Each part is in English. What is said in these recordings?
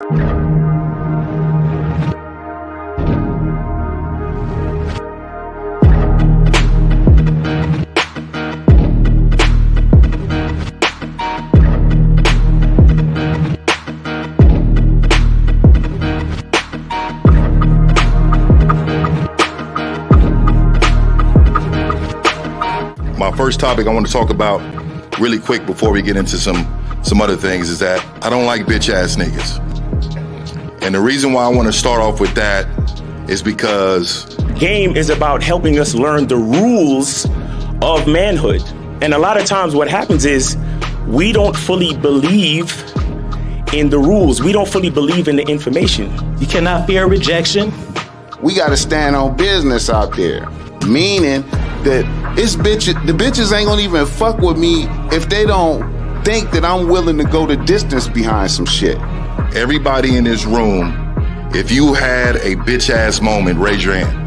My first topic I want to talk about really quick before we get into some other things is that I don't like bitch ass niggas. And the reason why I want to start off with that is because game is about helping us learn the rules of manhood. And a lot of times what happens is we don't fully believe in the rules. We don't fully believe in the information. You cannot fear rejection. We got to stand on business out there, meaning that the bitches ain't gonna even fuck with me if they don't think that I'm willing to go the distance behind some shit. everybody in this room, if you had a bitch ass moment, raise your hand.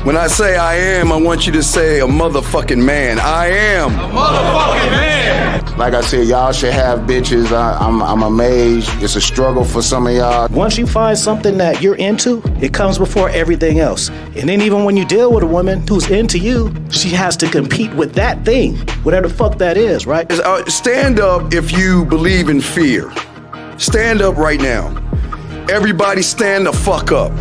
When I say I am, I want you to say a motherfucking man. I am a motherfucking man. Like I said, y'all should have bitches. I'm amazed. It's a struggle for some of y'all. Once you find something that you're into, it comes before everything else. And then even when you deal with a woman who's into you, she has to compete with that thing, whatever the fuck that is, right? Stand up if you believe in fear. Stand up right now. Everybody stand the fuck up.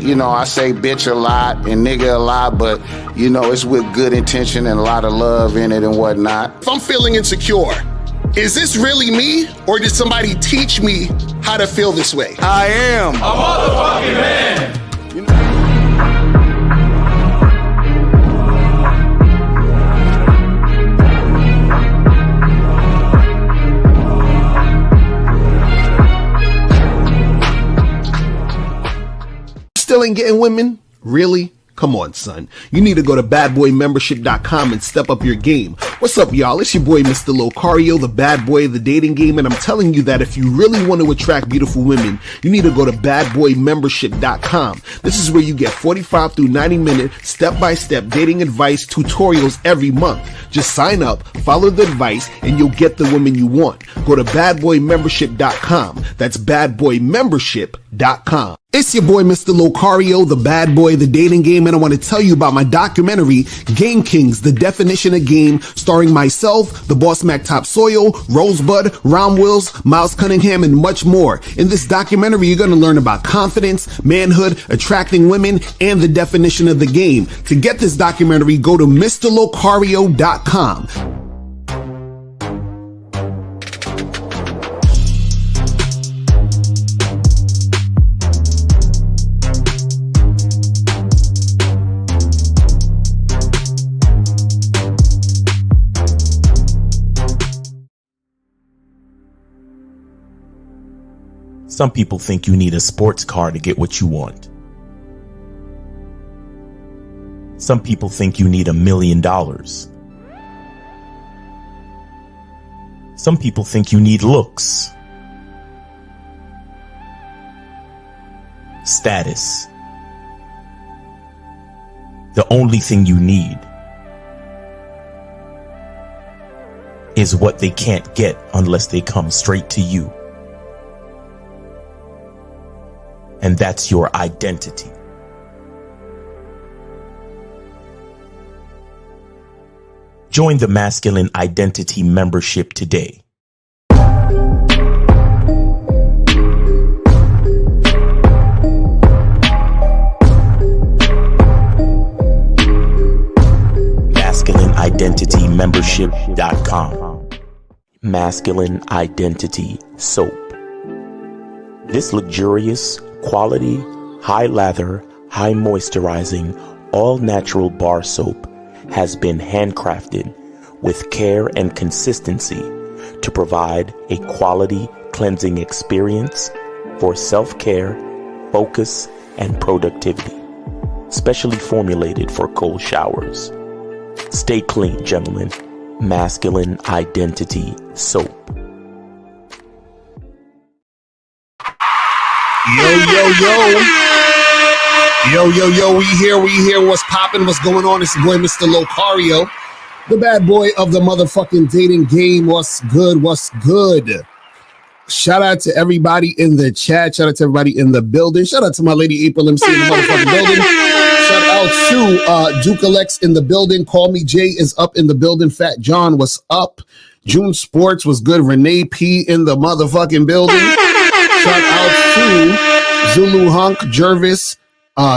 You know, I say bitch a lot and nigga a lot, but, you know, it's with good intention and a lot of love in it and whatnot. If I'm feeling insecure, is this really me, or did somebody teach me how to feel this way? I am a motherfucking man. Still ain't getting women? Really? Come on, son. You need to go to badboymembership.com and step up your game. What's up, y'all? It's your boy, Mr. Locario, the bad boy of the dating game, and I'm telling you that if you really want to attract beautiful women, you need to go to badboymembership.com. This is where you get 45 through 90-minute step-by-step dating advice tutorials every month. Just sign up, follow the advice, and you'll get the woman you want. Go to badboymembership.com. That's badboymembership.com. It's your boy, Mr. Locario, the bad boy of the dating game, and I want to tell you about my documentary, Game Kings, The Definition of Game, starring myself, the Boss Mac Top Soil, Rosebud, Ron Wills, Miles Cunningham, and much more. In this documentary, you're going to learn about confidence, manhood, attracting women, and the definition of the game. To get this documentary, go to MrLocario.com. Some people think you need a sports car to get what you want. Some people think you need $1 million. Some people think you need looks, status. The only thing you need is what they can't get unless they come straight to you. And that's your identity. Join the Masculine Identity membership today. MasculineIdentityMembership.com. Masculine Identity Soap. This luxurious, quality, high lather, high moisturizing, all natural bar soap has been handcrafted with care and consistency to provide a quality cleansing experience for self-care, focus, and productivity. Specially formulated for cold showers. Stay clean, gentlemen. Masculine Identity Soap. Yo, we here, what's poppin', what's going on? It's your boy, Mr. Locario, the bad boy of the motherfucking dating game. What's good? Shout out to everybody in the chat. Shout out to everybody in the building. Shout out to my lady April MC in the motherfucking building. Shout out to Duke Alex in the building. Call Me Jay is up in the building. Fat John was up. June Sports was good. Renee P in the motherfucking building. Shout out to Zulu Hunk, Jervis,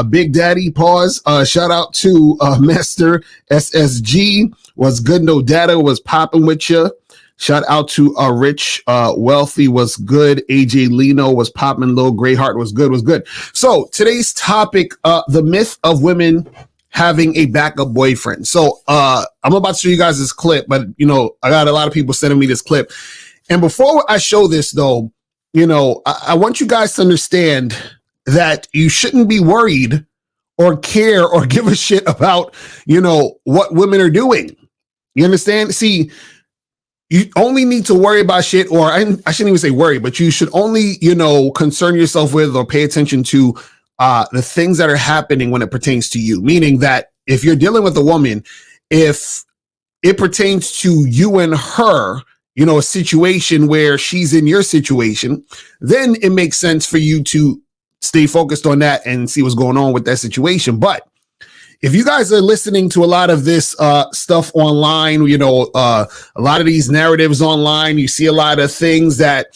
Big Daddy, pause. Shout out to Master SSG. Was good, no data, was popping with you. Shout out to Rich Wealthy, was good. AJ Leno was popping low. Greyheart was good. So today's topic, the myth of women having a backup boyfriend. So I'm about to show you guys this clip, but I got a lot of people sending me this clip. And before I show this though, I want you guys to understand that you shouldn't be worried or care or give a shit about, what women are doing. You understand? See, you only need to worry about shit, or I shouldn't even say worry, but you should only, concern yourself with or pay attention to the things that are happening when it pertains to you. Meaning that if you're dealing with a woman, if it pertains to you and her, a situation where she's in your situation, then it makes sense for you to stay focused on that and see what's going on with that situation. But if you guys are listening to a lot of this stuff online, a lot of these narratives online, you see a lot of things that,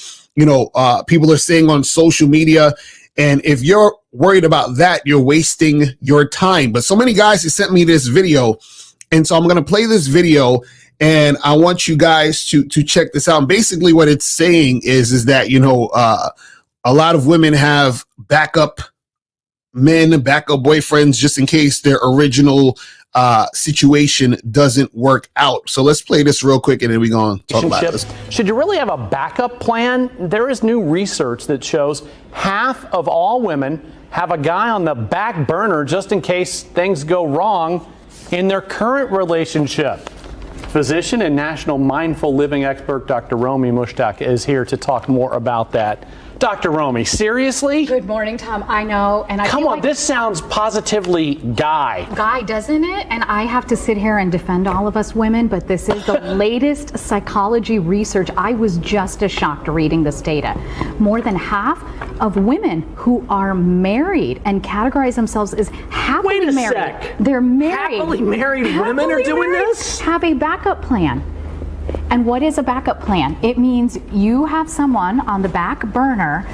people are saying on social media. And if you're worried about that, you're wasting your time. But so many guys have sent me this video. And so I'm going to play this video and I want you guys to check this out. And basically what it's saying is that, a lot of women have backup men, backup boyfriends, just in case their original situation doesn't work out. So let's play this real quick and then we're going to talk about this. Should you really have a backup plan? There is new research that shows half of all women have a guy on the back burner just in case things go wrong in their current relationship. Physician and national mindful living expert Dr. Romy Mushtaq is here to talk more about that. Dr. Romy, seriously? Good morning, Tom. I know. And Come on, this sounds positively guy. Guy, doesn't it? And I have to sit here and defend all of us women, but this is the latest psychology research. I was just as shocked reading this data. More than half of women who are married and categorize themselves as happily married. Wait a sec. They're married. Happily married women are doing this? Have a backup plan. And what is a backup plan? It means you have someone on the back burner.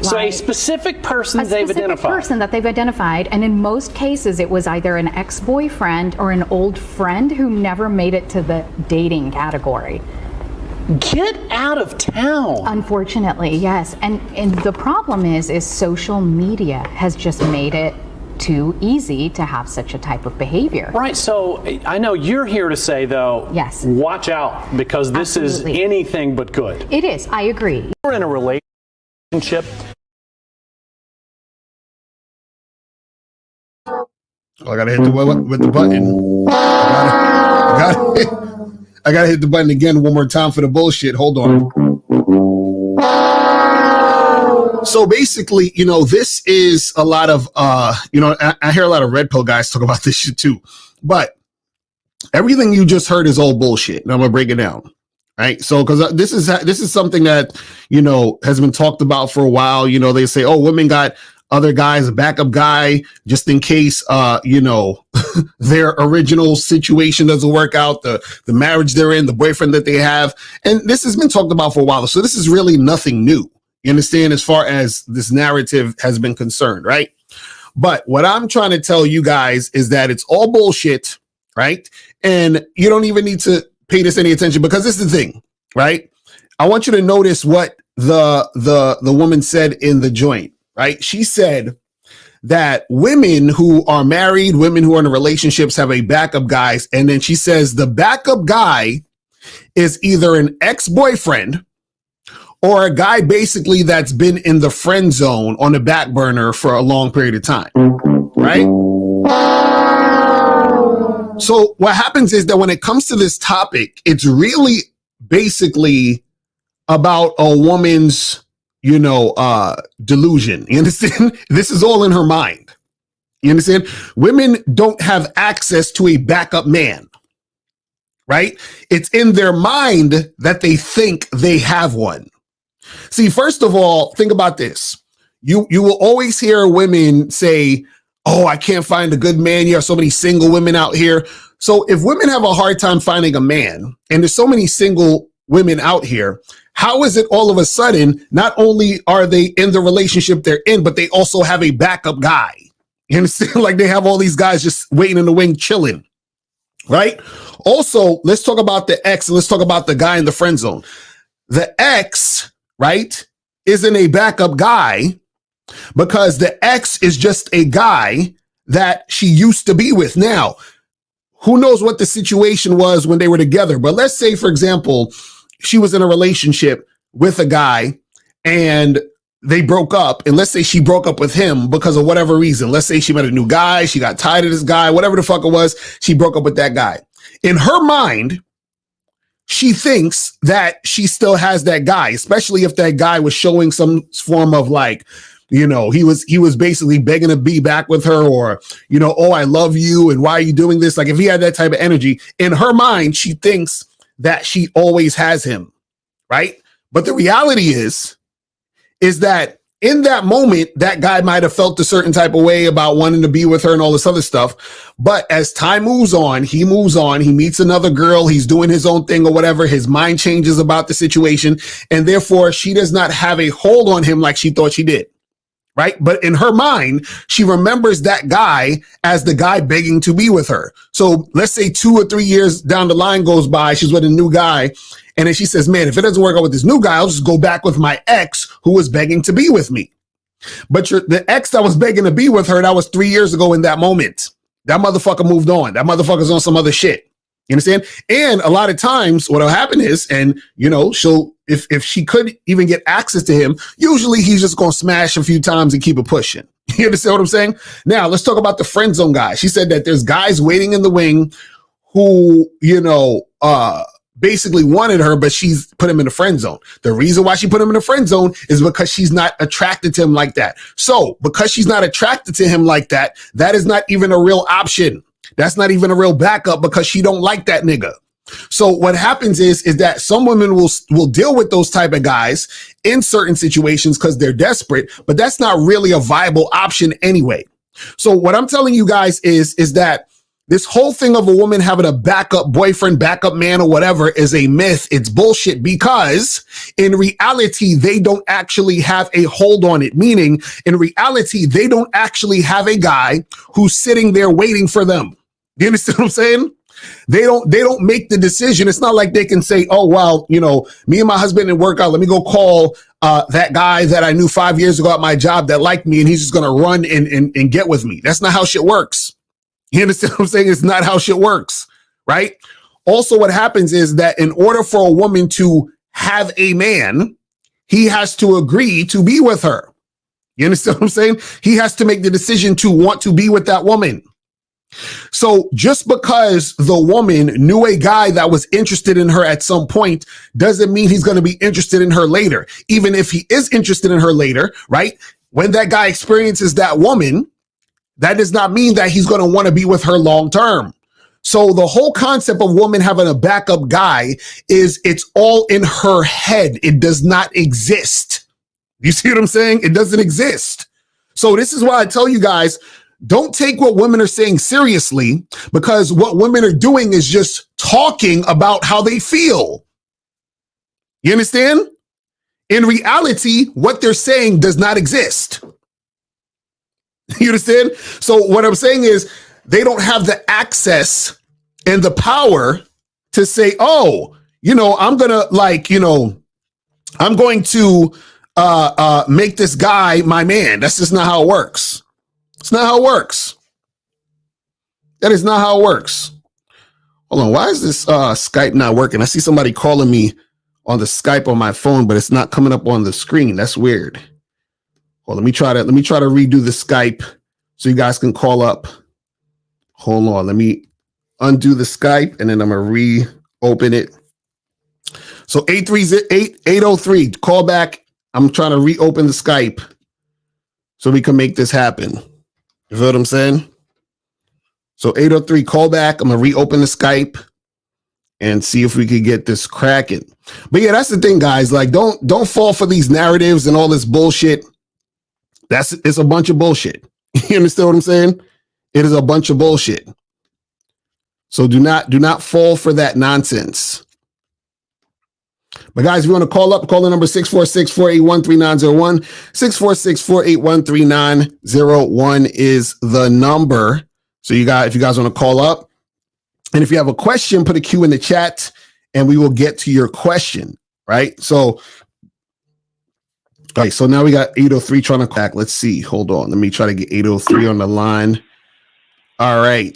So a specific person they've identified. A specific person that they've identified. And in most cases, it was either an ex-boyfriend or an old friend who never made it to the dating category. Get out of town. Unfortunately, yes. And the problem is social media has just made it too easy to have such a type of behavior. Right, so I know you're here to say, though, yes, watch out, because this Absolutely. is anything but good. It is, I agree. We're in a relationship. Oh, I gotta hit the with the button. I gotta hit the button again one more time for the bullshit. Hold on. So basically, this is a lot of, I hear a lot of red pill guys talk about this shit too, but everything you just heard is all bullshit. And I'm gonna break it down, right? So, because this is something that, has been talked about for a while. They say, oh, women got other guys, a backup guy, just in case, their original situation doesn't work out, the marriage they're in, the boyfriend that they have. And this has been talked about for a while. So this is really nothing new. You understand, as far as this narrative has been concerned, right? But what I'm trying to tell you guys is that it's all bullshit, right? And you don't even need to pay this any attention, because this is the thing, right? I want you to notice what the woman said in the joint, right? She said that women who are married, women who are in relationships have a backup guys. And then she says the backup guy is either an ex-boyfriend or a guy basically that's been in the friend zone on the back burner for a long period of time, right? So what happens is that when it comes to this topic, it's really basically about a woman's, delusion. You understand? This is all in her mind. You understand? Women don't have access to a backup man, right? It's in their mind that they think they have one. See, first of all, think about this. You will always hear women say, oh, I can't find a good man. You have so many single women out here. So if women have a hard time finding a man, and there's so many single women out here, how is it all of a sudden, not only are they in the relationship they're in, but they also have a backup guy? You understand? Like they have all these guys just waiting in the wing, chilling, right? Also, let's talk about the ex and let's talk about the guy in the friend zone. The ex, right, isn't a backup guy because the ex is just a guy that she used to be with. Now, who knows what the situation was when they were together? But let's say, for example, she was in a relationship with a guy and they broke up. And let's say she broke up with him because of whatever reason. Let's say she met a new guy. She got tired of this guy, whatever the fuck it was. She broke up with that guy. In her mind, she thinks that she still has that guy, especially if that guy was showing some form of like, you know, he was basically begging to be back with her, or, you know, oh, I love you. And why are you doing this? Like if he had that type of energy in her mind, she thinks that she always has him. Right. But the reality is that in that moment, that guy might have felt a certain type of way about wanting to be with her and all this other stuff. But as time moves on, he meets another girl, he's doing his own thing or whatever. His mind changes about the situation. And therefore, she does not have a hold on him like she thought she did. Right. But in her mind, she remembers that guy as the guy begging to be with her. So let's say 2 or 3 years down the line goes by, she's with a new guy. And then she says, man, if it doesn't work out with this new guy, I'll just go back with my ex who was begging to be with me. But the ex that was begging to be with her, that was 3 years ago in that moment. That motherfucker moved on. That motherfucker's on some other shit. You understand? And a lot of times what'll happen is, and you know, if she could even get access to him, usually he's just going to smash a few times and keep it pushing. You understand what I'm saying? Now let's talk about the friend zone guy. She said that there's guys waiting in the wing who, you know, basically wanted her, but she's put him in the friend zone. The reason why she put him in the friend zone is because she's not attracted to him like that. So because she's not attracted to him like that, that is not even a real option. That's not even a real backup because she don't like that nigga. So what happens is that some women will deal with those type of guys in certain situations because they're desperate, but that's not really a viable option anyway. So what I'm telling you guys is that this whole thing of a woman having a backup boyfriend, backup man, or whatever is a myth. It's bullshit because in reality, they don't actually have a hold on it. Meaning in reality, they don't actually have a guy who's sitting there waiting for them. You understand what I'm saying? They don't make the decision. It's not like they can say, oh, well, you know, me and my husband didn't work out. Let me go call that guy that I knew 5 years ago at my job that liked me, and he's just going to run and get with me. That's not how shit works. You understand what I'm saying? It's not how shit works, right? Also, what happens is that in order for a woman to have a man, he has to agree to be with her. You understand what I'm saying? He has to make the decision to want to be with that woman. So just because the woman knew a guy that was interested in her at some point doesn't mean he's going to be interested in her later. Even if he is interested in her later, right? When that guy experiences that woman, that does not mean that he's going to want to be with her long term. So the whole concept of woman having a backup guy is it's all in her head. It does not exist. You see what I'm saying? It doesn't exist. So this is why I tell you guys, don't take what women are saying seriously, because what women are doing is just talking about how they feel. You understand? In reality, what they're saying does not exist. You understand? So what I'm saying is they don't have the access and the power to say, oh, you know, I'm going to like, you know, I'm going to make this guy my man. That's just not how it works. It's not how it works. That is not how it works. Hold on. Why is this Skype not working? I see somebody calling me on the Skype on my phone, but it's not coming up on the screen. That's weird. Well, let me try to redo the Skype so you guys can call up. Hold on. Let me undo the Skype and then I'm going to reopen it. So 803, call back. I'm trying to reopen the Skype so we can make this happen. You feel what I'm saying? So 803, call back. I'm going to reopen the Skype and see if we could get this cracking. But yeah, that's the thing, guys. Like, don't fall for these narratives and all this bullshit. It's a bunch of bullshit. You understand what I'm saying? It is a bunch of bullshit. So do not fall for that nonsense. But guys, if you want to call up, call the number 646-481-3901. 646-481-3901 is the number. So if you guys want to call up, and if you have a question, put a Q in the chat and we will get to your question, right? So, all right, so now we got 803 trying to call back. Let's see. Hold on. Let me try to get 803 on the line. All right.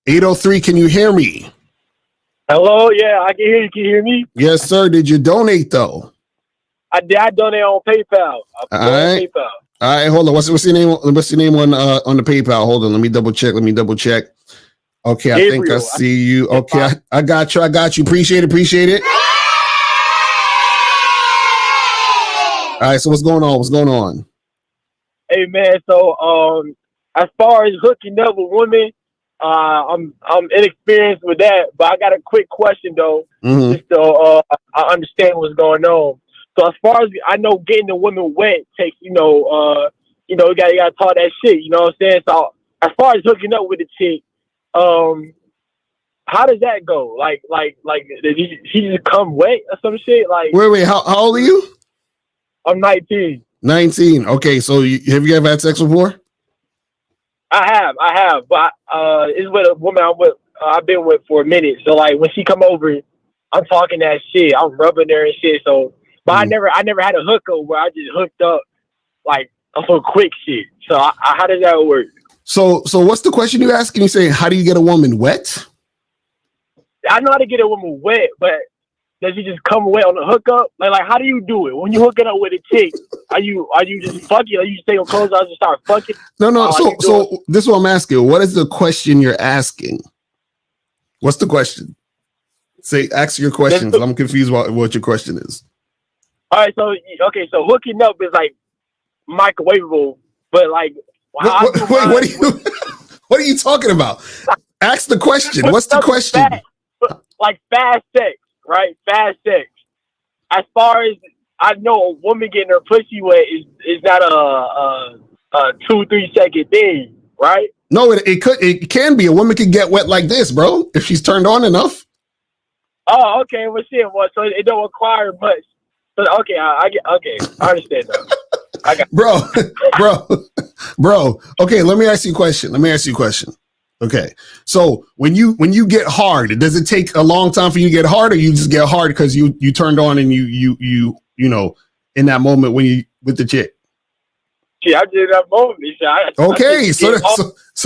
803, can you hear me? Hello, yeah, I can hear you. Can you hear me? Yes, sir. Did you donate though? I donate on PayPal. All right. All right, hold on. What's your name? What's your name on the PayPal? Hold on. Let me double check. Okay, I think I see you. Okay, I got you. Appreciate it. All right, so what's going on? Hey man, so as far as hooking up with women, I'm inexperienced with that, but I got a quick question though, just so I understand what's going on. So as far as I know, getting the women wet takes, you gotta talk that shit. You know what I'm saying? So as far as hooking up with a chick, how does that go? Like, did she just come wet or some shit? Like, wait, how old are you? I'm 19. 19. Okay, so have you ever had sex before? I have, but it's with a woman I've been with for a minute. So like when she come over, I'm talking that shit. I'm rubbing her and shit. So, but I never had a hookup where I just hooked up like for quick shit. So how does that work? So what's the question you asking? You saying how do you get a woman wet? I know how to get a woman wet, but does she just come wet on the hookup? Like how do you do it when you hooking up with a chick? Are you just fucking? Are you just take your clothes out and just start fucking? No. So this is what I'm asking. What is the question you're asking? What's the question? Ask your question. I'm confused about what your question is. All right. So hooking up is like microwavable, but like what are you talking about? Ask the question. What's the question? Like fast sex, right? Fast sex. As far as I know, a woman getting her pussy wet is not a 2-3 second thing, right? No, it can be. A woman can get wet like this, bro, if she's turned on enough. Oh, okay. Well, shit. Well, so it don't require much. But okay, I understand that. Bro. Okay, let me ask you a question. Okay, so when you get hard, does it take a long time for you to get hard, or you just get hard because you turned on and you know in that moment when you with the chick? Yeah, I did that moment. Okay, so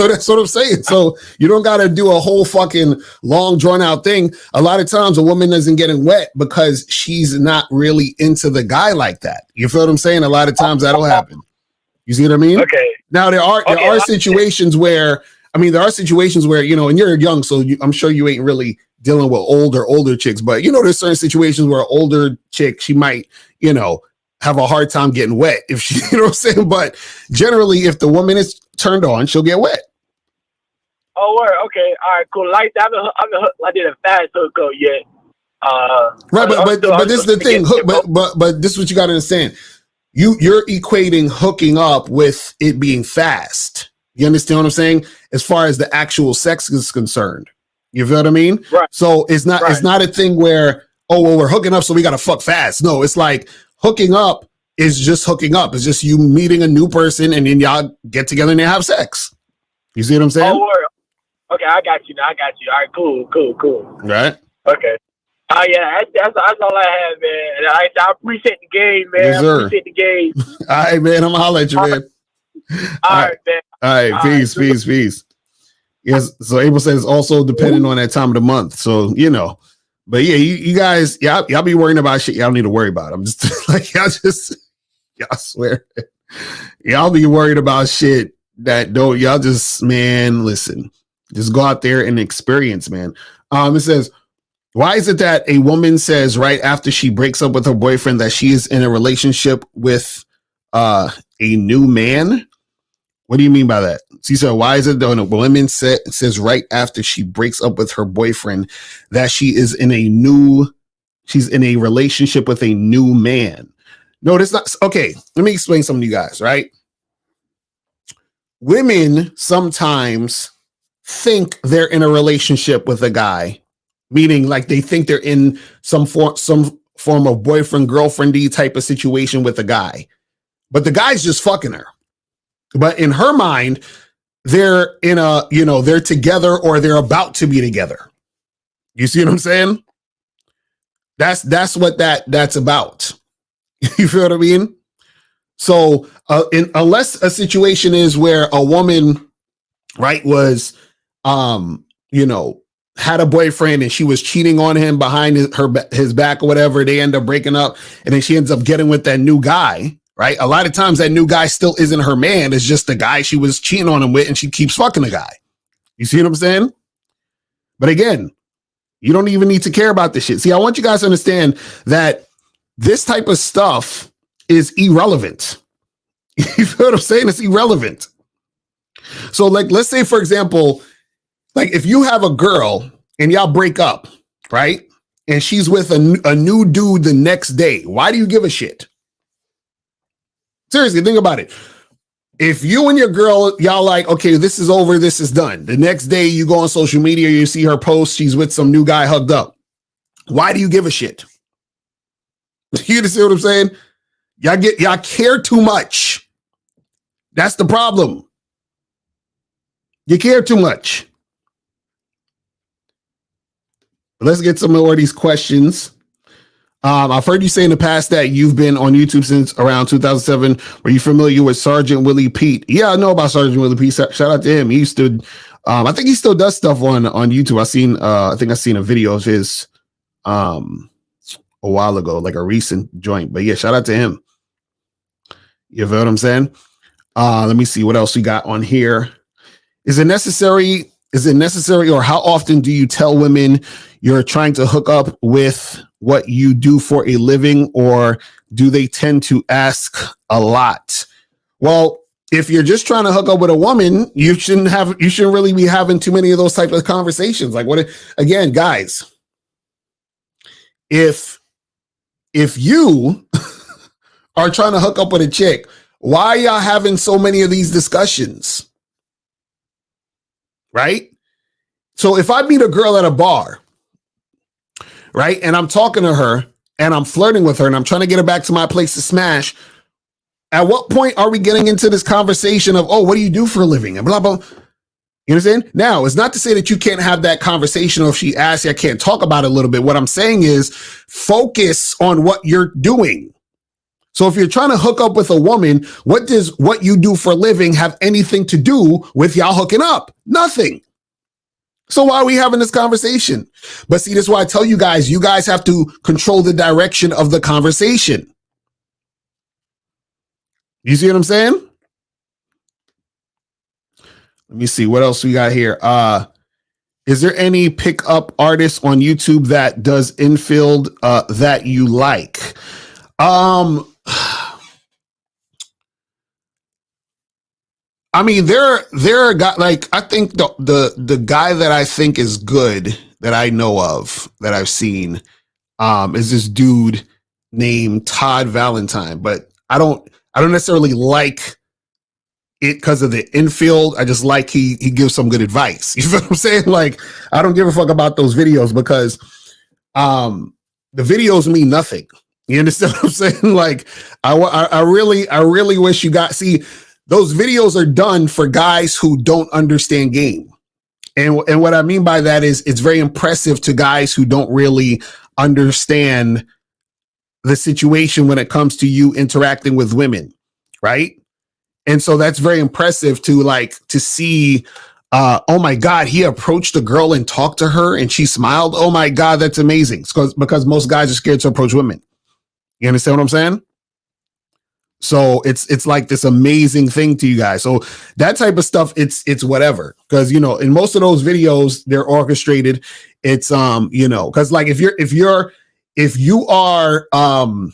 that's what I'm saying. So you don't got to do a whole fucking long drawn out thing. A lot of times a woman isn't getting wet because she's not really into the guy like that. You feel what I'm saying? A lot of times that'll happen. You see what I mean? Okay. Now there are situations where. There are situations where, and you're young, so I'm sure you ain't really dealing with older chicks, but, there's certain situations where an older chick, she might, have a hard time getting wet if she, you know what I'm saying? But generally, if the woman is turned on, she'll get wet. Oh, word. Okay. All right, cool. Like, I did a fast hookup yet. Right, but this is the thing. But this is what you got to understand. You're equating hooking up with it being fast. You understand what I'm saying? As far as the actual sex is concerned, you feel what I mean? Right. So it's not a thing where, we're hooking up, so we got to fuck fast. No, it's like hooking up is just hooking up. It's just you meeting a new person and then y'all get together and they have sex. You see what I'm saying? Oh, word. Okay, I got you now. All right, cool. Right. Okay. Oh yeah, that's all I have, man. And I appreciate the game, man. Yes, sir. I appreciate the game. All right, man. I'm gonna holler at you, man. All right, man. All right, peace. Yes, so April says also depending on that time of the month. So, but yeah, you guys, y'all be worrying about shit y'all don't need to worry about. I'm just like, y'all swear. Y'all be worried about shit that y'all just, man, listen, just go out there and experience, man. It says, why is it that a woman says right after she breaks up with her boyfriend that she is in a relationship with a new man? What do you mean by that? She said, why is it when a woman says right after she breaks up with her boyfriend that she's in a relationship with a new man? No, that's not. Okay, let me explain something to you guys, right? Women sometimes think they're in a relationship with a guy, meaning like they think they're in some form of boyfriend, girlfriendy type of situation with a guy, but the guy's just fucking her. But in her mind, they're they're together or they're about to be together. You see what I'm saying? That's what that's about. You feel what I mean? So unless a situation is where a woman, right, was, had a boyfriend and she was cheating on him behind his back or whatever, they end up breaking up and then she ends up getting with that new guy, right? A lot of times that new guy still isn't her man. It's just the guy she was cheating on him with and she keeps fucking the guy. You see what I'm saying? But again, you don't even need to care about this shit. See, I want you guys to understand that this type of stuff is irrelevant. You feel what I'm saying? It's irrelevant. So like, let's say, for example, like if you have a girl and y'all break up, right? And she's with a new dude the next day. Why do you give a shit? Seriously, think about it. If you and your girl, y'all like, okay, this is over, this is done. The next day you go on social media, you see her post, she's with some new guy hugged up. Why do you give a shit? You understand what I'm saying? Y'all care too much. That's the problem. You care too much. Let's get some more of these questions. I've heard you say in the past that you've been on YouTube since around 2007. Were you familiar with Sergeant Willie Pete? Yeah, I know about Sergeant Willie Pete. Shout out to him. He used to, I think he still does stuff on YouTube. I think I've seen a video of his a while ago, like a recent joint. But yeah, shout out to him. You feel what I'm saying? Let me see what else we got on here. Is it necessary, or how often do you tell women you're trying to hook up with what you do for a living, or do they tend to ask a lot? Well, if you're just trying to hook up with a woman, you shouldn't really be having too many of those type of conversations. Like again, guys, if you are trying to hook up with a chick, why are y'all having so many of these discussions? Right? So if I meet a girl at a bar, right, and I'm talking to her and I'm flirting with her and I'm trying to get her back to my place to smash, at what point are we getting into this conversation of, oh, what do you do for a living? And blah, blah. You understand? Now, it's not to say that you can't have that conversation, or if she asks you, I can't talk about it a little bit. What I'm saying is focus on what you're doing. So if you're trying to hook up with a woman, what does what you do for a living have anything to do with y'all hooking up? Nothing. So why are we having this conversation? But see, this is why I tell you guys have to control the direction of the conversation. You see what I'm saying? Let me see what else we got here. Is there any pickup artist on YouTube that does infield that you like? I mean, there are guys, like, I think the guy that I think is good that I know of, that I've seen, is this dude named Todd Valentine. But I don't necessarily like it because of the infield. I just like he gives some good advice. You know what I'm saying? Like, I don't give a fuck about those videos because the videos mean nothing. You understand what I'm saying? Like, I really wish you see. Those videos are done for guys who don't understand game. And what I mean by that is it's very impressive to guys who don't really understand the situation when it comes to you interacting with women, right? And so that's very impressive to see, oh my God, he approached a girl and talked to her and she smiled. Oh my God, that's amazing. Because most guys are scared to approach women. You understand what I'm saying? So it's like this amazing thing to you guys. So that type of stuff, it's whatever. Because, in most of those videos, they're orchestrated. It's, because like if you are, and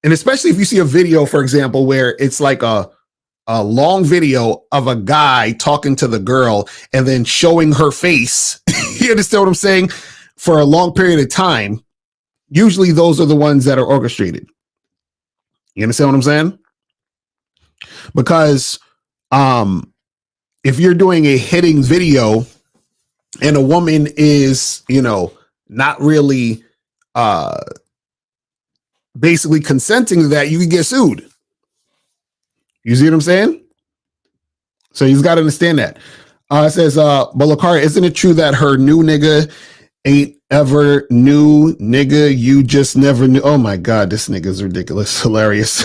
especially if you see a video, for example, where it's like a a long video of a guy talking to the girl and then showing her face, you understand what I'm saying, for a long period of time, usually those are the ones that are orchestrated. You understand what I'm saying? Because if you're doing a hitting video and a woman is, not really basically consenting to that, you can get sued. You see what I'm saying? So you've got to understand that. It says, but Lakara, isn't it true that her new nigga ain't ever new nigga? You just never knew. Oh my God, this nigga's ridiculous. Hilarious.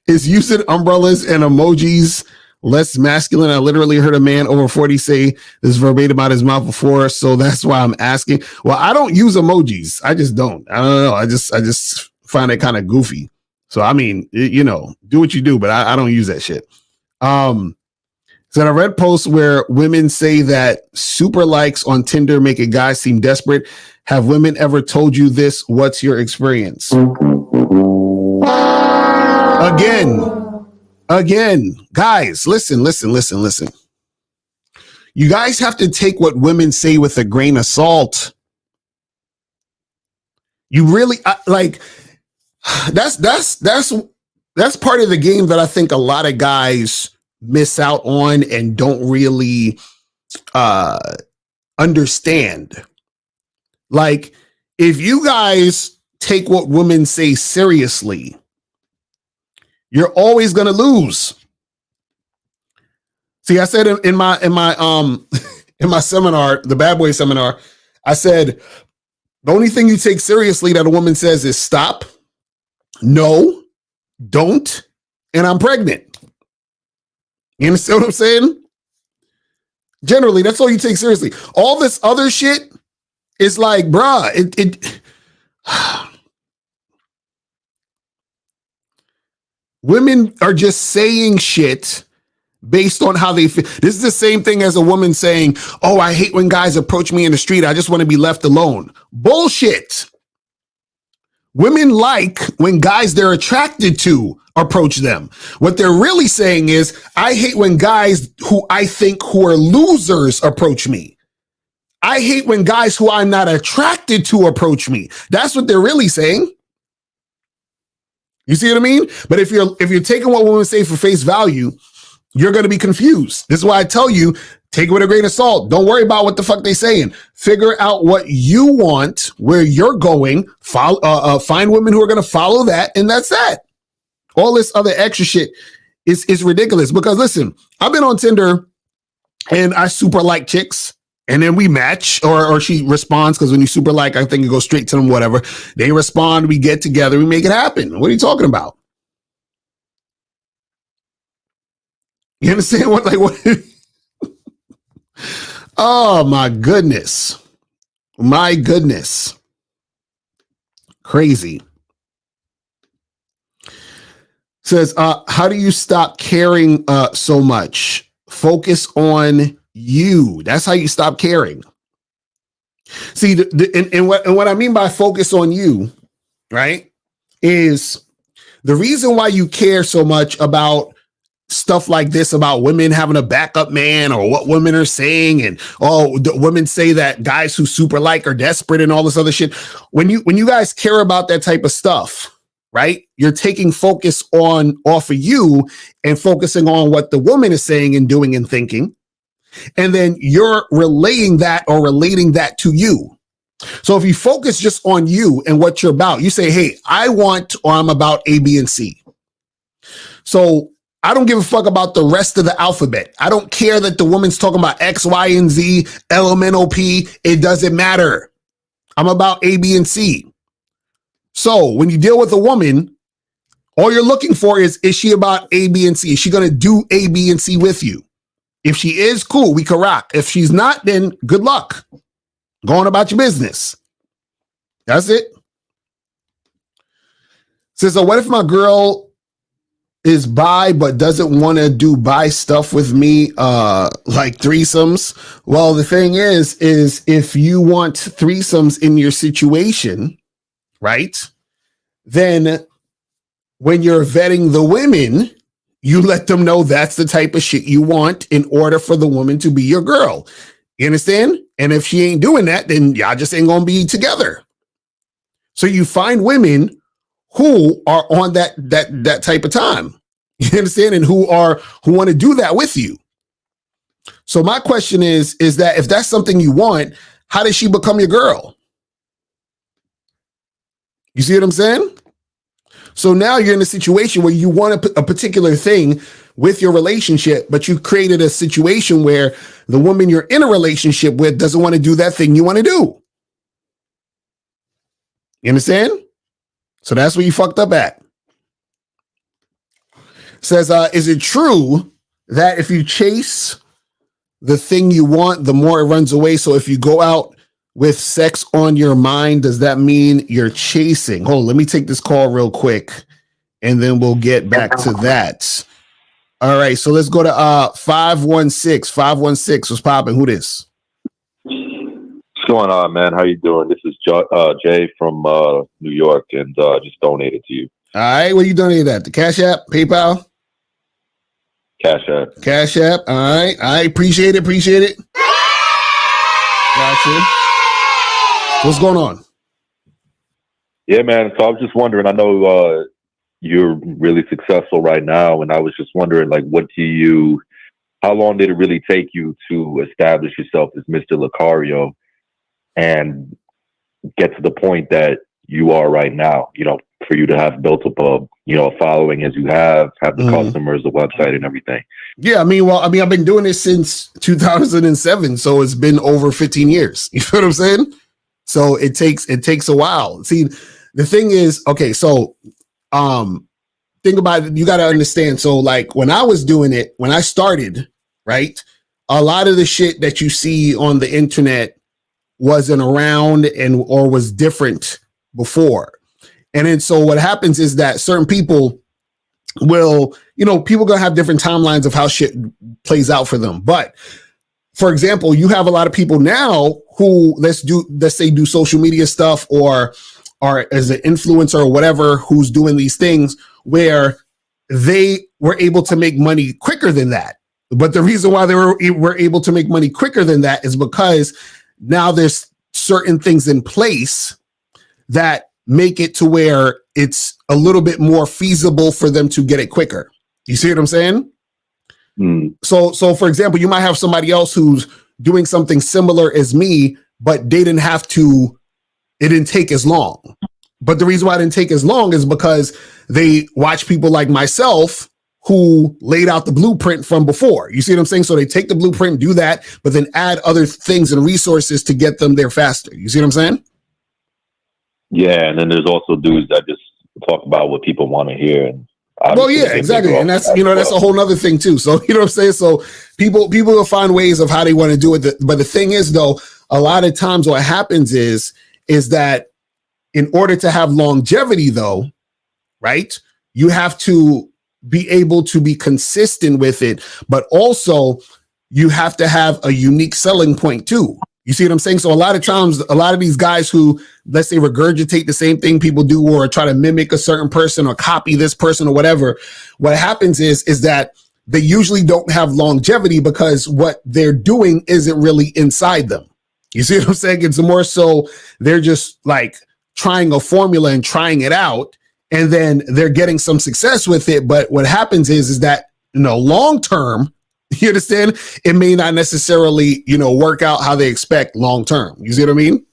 Is using umbrellas and emojis less masculine? I literally heard a man over 40 say this verbatim out his mouth before, so that's why I'm asking. Well, I don't use emojis. I just don't. I don't know. I just find it kind of goofy. So I mean, do what you do, but I don't use that shit. So I read posts where women say that super likes on Tinder make a guy seem desperate. Have women ever told you this? What's your experience? Again, guys, listen. You guys have to take what women say with a grain of salt. You really that's part of the game that I think a lot of guys miss out on and don't really understand. Like, if you guys take what women say seriously, you're always going to lose. See, I said in my in my seminar, the Bad Boy seminar, I said the only thing you take seriously that a woman says is stop, no, don't, and I'm pregnant. You understand what I'm saying? Generally, that's all you take seriously. All this other shit is like, bruh, women are just saying shit based on how they feel. This is the same thing as a woman saying, oh, I hate when guys approach me in the street. I just want to be left alone. Bullshit. Women like when guys they're attracted to approach them. What they're really saying is, I hate when guys who I think who are losers approach me. I hate when guys who I'm not attracted to approach me. That's what they're really saying. You see what I mean? But if you're taking what women say for face value, you're going to be confused. This is why I tell you, take it with a grain of salt. Don't worry about what the fuck they saying. Figure out what you want, where you're going. Find women who are going to follow that, and that's that. All this other extra shit is ridiculous. Because listen, I've been on Tinder, and I super like chicks. And then we match, or she responds, because when you super like, I think it goes straight to them, whatever. They respond, we get together, we make it happen. What are you talking about? You understand what? Oh my goodness. My goodness. Crazy. Says, how do you stop caring so much? Focus on you. That's how you stop caring. See, and what I mean by focus on you, right, is the reason why you care so much about stuff like this, about women having a backup man, or what women are saying, and women say that guys who super like are desperate and all this other shit. When you guys care about that type of stuff, right, you're taking focus off of you and focusing on what the woman is saying and doing and thinking. And then you're relaying that or relating that to you. So if you focus just on you and what you're about, you say, hey, I want, or I'm about A, B, and C. So I don't give a fuck about the rest of the alphabet. I don't care that the woman's talking about X, Y, and Z, L, M, N, O, P. It doesn't matter. I'm about A, B, and C. So when you deal with a woman, all you're looking for is she about A, B, and C? Is she going to do A, B, and C with you? If she is, cool, we can rock. If she's not, then good luck. Go on about your business. That's it. Says, so what if my girl is bi but doesn't want to do bi stuff with me, like threesomes? Well, the thing is if you want threesomes in your situation, right, then when you're vetting the women, you let them know that's the type of shit you want in order for the woman to be your girl. You understand? And if she ain't doing that, then y'all just ain't gonna be together. So you find women who are on that type of time. You understand? And who want to do that with you. So my question is that if that's something you want, how does she become your girl? You see what I'm saying? So now you're in a situation where you want a particular thing with your relationship, but you created a situation where the woman you're in a relationship with doesn't want to do that thing you want to do. You understand? So that's where you fucked up at. Says, is it true that if you chase the thing you want, the more it runs away? So if you go out with sex on your mind, does that mean you're chasing? Hold on, let me take this call real quick, and then we'll get back to that. All right, so let's go to 516. 516, what's popping? Who this? What's going on, man? How you doing? This is Jay from New York, and just donated to you. All right, where you donated at? The Cash App, PayPal? Cash App. Cash App. All right, I appreciate it. Gotcha. What's going on? Yeah, man. So I was just wondering, I know you're really successful right now, and I was just wondering, like, how long did it really take you to establish yourself as Mr. Lucario and get to the point that you are right now, for you to have built up a following as you have the customers, the website and everything? Yeah, I've been doing this since 2007, so it's been over 15 years. You feel what I'm saying? So it takes a while. See, the thing is, okay, so think about it, you got to understand. So like when I was doing it, when I started, right, a lot of the shit that you see on the internet wasn't around or was different before. And then so what happens is that certain people will, people gonna have different timelines of how shit plays out for them. But for example, you have a lot of people now who let's say do social media stuff or are as an influencer or whatever, who's doing these things where they were able to make money quicker than that. But the reason why they were able to make money quicker than that is because now there's certain things in place that make it to where it's a little bit more feasible for them to get it quicker. You see what I'm saying? So for example, you might have somebody else who's doing something similar as me, but they didn't have to, it didn't take as long. But the reason why it didn't take as long is because they watch people like myself who laid out the blueprint from before. You see what I'm saying? So they take the blueprint, do that, but then add other things and resources to get them there faster. You see what I'm saying? Yeah, and then there's also dudes that just talk about what people want to hear. And well, yeah, exactly. And that's, that's a whole nother thing too. So, you know what I'm saying? So people will find ways of how they want to do it. But the thing is though, a lot of times what happens is that in order to have longevity though, right, you have to be able to be consistent with it, but also you have to have a unique selling point too. You see what I'm saying? So a lot of times, a lot of these guys who, let's say, regurgitate the same thing people do or try to mimic a certain person or copy this person or whatever, what happens is that they usually don't have longevity because what they're doing isn't really inside them. You see what I'm saying? It's more so they're just like trying a formula and trying it out, and then they're getting some success with it. But what happens is that, long term, you understand, it may not necessarily, work out how they expect long term. You see what I mean?